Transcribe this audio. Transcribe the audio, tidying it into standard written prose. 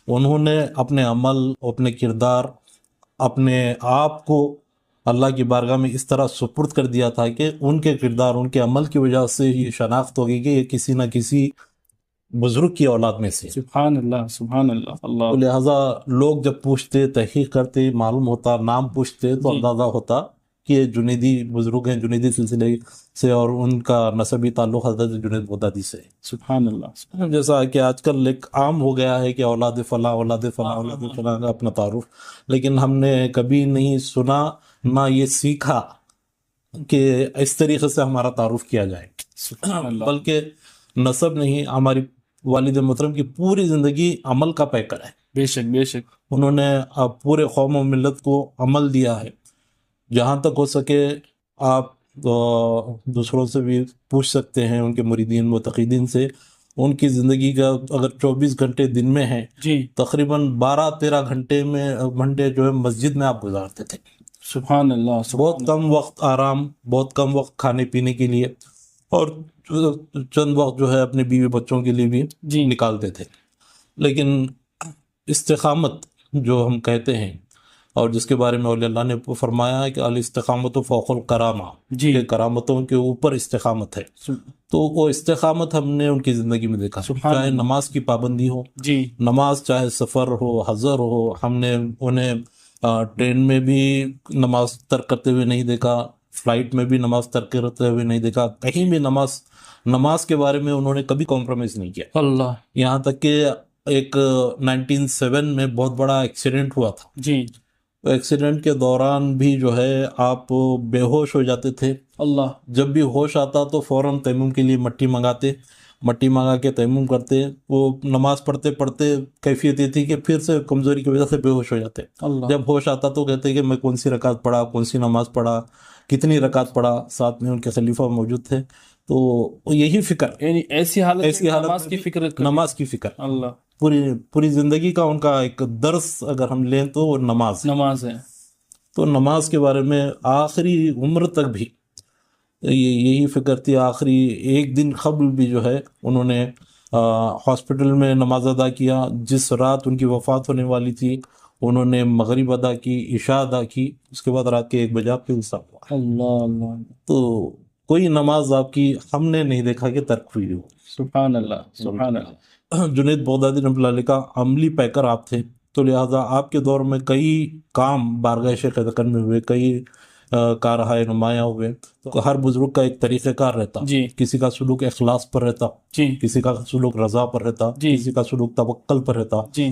انہوں نے اپنے عمل، اپنے کردار، اپنے آپ کو اللہ کی بارگاہ میں اس طرح سپرد کر دیا تھا کہ ان کے کردار، ان کے عمل کی وجہ سے یہ شناخت ہوگی کہ یہ کسی نہ کسی بزرگ کی اولاد میں سے۔ سبحان اللہ، سبحان اللہ، تو اللہ لہٰذا لوگ جب پوچھتے، تحقیق کرتے، معلوم ہوتا، نام پوچھتے تو جی اندازہ ہوتا کہ یہ جنیدی بزرگ ہیں، جنیدی سلسلے سے، اور ان کا نسبی تعلق حضرت جنید بغدادی سے ہے۔ سبحان اللہ، جیسا کہ آج کل ایک عام ہو گیا ہے کہ اولاد فلاں، اولاد فلاں، اولاد فلاں کا اپنا تعارف، لیکن ہم نے کبھی نہیں سنا، نہ یہ سیکھا کہ اس طریقے سے ہمارا تعارف کیا جائے، سبحان اللہ، بلکہ نسب نہیں، ہماری والد محترم کی پوری زندگی عمل کا پیکر ہے۔ بے شک بے شک، انہوں نے پورے قوم و ملت کو عمل دیا ہے۔ جہاں تک ہو سکے آپ دوسروں سے بھی پوچھ سکتے ہیں، ان کے مریدین متقیدین سے، ان کی زندگی کا اگر 24 گھنٹے دن میں ہیں، جی تقریباً 12-13 گھنٹے جو ہے مسجد میں آپ گزارتے تھے۔ سبحان اللہ، بہت کم وقت آرام، بہت کم وقت کھانے پینے کے لیے، اور چند وقت جو ہے اپنے بیوی بچوں کے لیے بھی جی نکالتے تھے۔ لیکن استقامت جو ہم کہتے ہیں، اور جس کے بارے میں اولیاء اللہ نے فرمایا ہے کہ الاستقامت فوق الکرامہ، جی کہ کرامتوں کے اوپر استقامت ہے، تو وہ استقامت ہم نے ان کی زندگی میں دیکھا۔ سبحان چاہے اللہ، نماز کی پابندی ہو، جی نماز چاہے سفر ہو، حضر ہو، ہم نے انہیں ٹرین میں بھی نماز ترک کرتے ہوئے نہیں دیکھا، فلائٹ میں بھی نماز ترک کرتے ہوئے نہیں دیکھا، کہیں بھی نماز کے بارے میں انہوں نے کبھی کمپرومائز نہیں کیا۔ اللہ، یہاں تک کہ ایک 1907 میں بہت بڑا ایکسیڈنٹ ہوا تھا، جی ایکسیڈنٹ کے دوران بھی جو ہے آپ بے ہوش ہو جاتے تھے، اللہ، جب بھی ہوش آتا تو فوراً تیمم کے لیے مٹی منگا کے تیمم کرتے۔ وہ نماز پڑھتے پڑھتے کیفیت یہ تھی کہ پھر سے کمزوری کی وجہ سے بے ہوش ہو جاتے۔ اللہ، جب ہوش آتا تو کہتے کہ میں کون سی رکعت پڑھا، کون سی نماز پڑھا، کتنی رکعت پڑھا، ساتھ میں ان کے خلیفہ موجود تھے۔ تو یہی فکر، یعنی ایسی حالت میں نماز میں کی بھی فکر نماز کی فکر، اللہ، پوری زندگی کا ان کا ایک درس اگر ہم لیں تو وہ نماز ہے۔ نماز ہے، تو نماز کے بارے میں آخری عمر تک بھی یہی فکر تھی۔ آخری ایک دن قبل بھی جو ہے انہوں نے ہاسپٹل میں نماز ادا کیا۔ جس رات ان کی وفات ہونے والی تھی انہوں نے مغرب ادا کی، عشاء ادا کی، اس کے بعد رات کے 1 بجے آپ کے وصال ہوا۔ اللہ اللہ، تو کوئی نماز آپ کی ہم نے نہیں دیکھا کہ ترک ہوئی ہو۔ سبحان اللہ، سبحان اللہ، جنید بغدادی رحمۃ اللہ علیہ کا عملی پیکر آپ تھے، تو لہٰذا آپ کے دور میں کئی کام بارگاہ شیخ ادکن میں ہوئے، کئی کارہائے نمایاں ہوئے۔ تو ہر بزرگ کا ایک طریقہ کار رہتا، جی کسی کا سلوک اخلاص پر رہتا، جی کسی کا سلوک رضا پر رہتا، جی کسی کا سلوک توکل پر رہتا، جی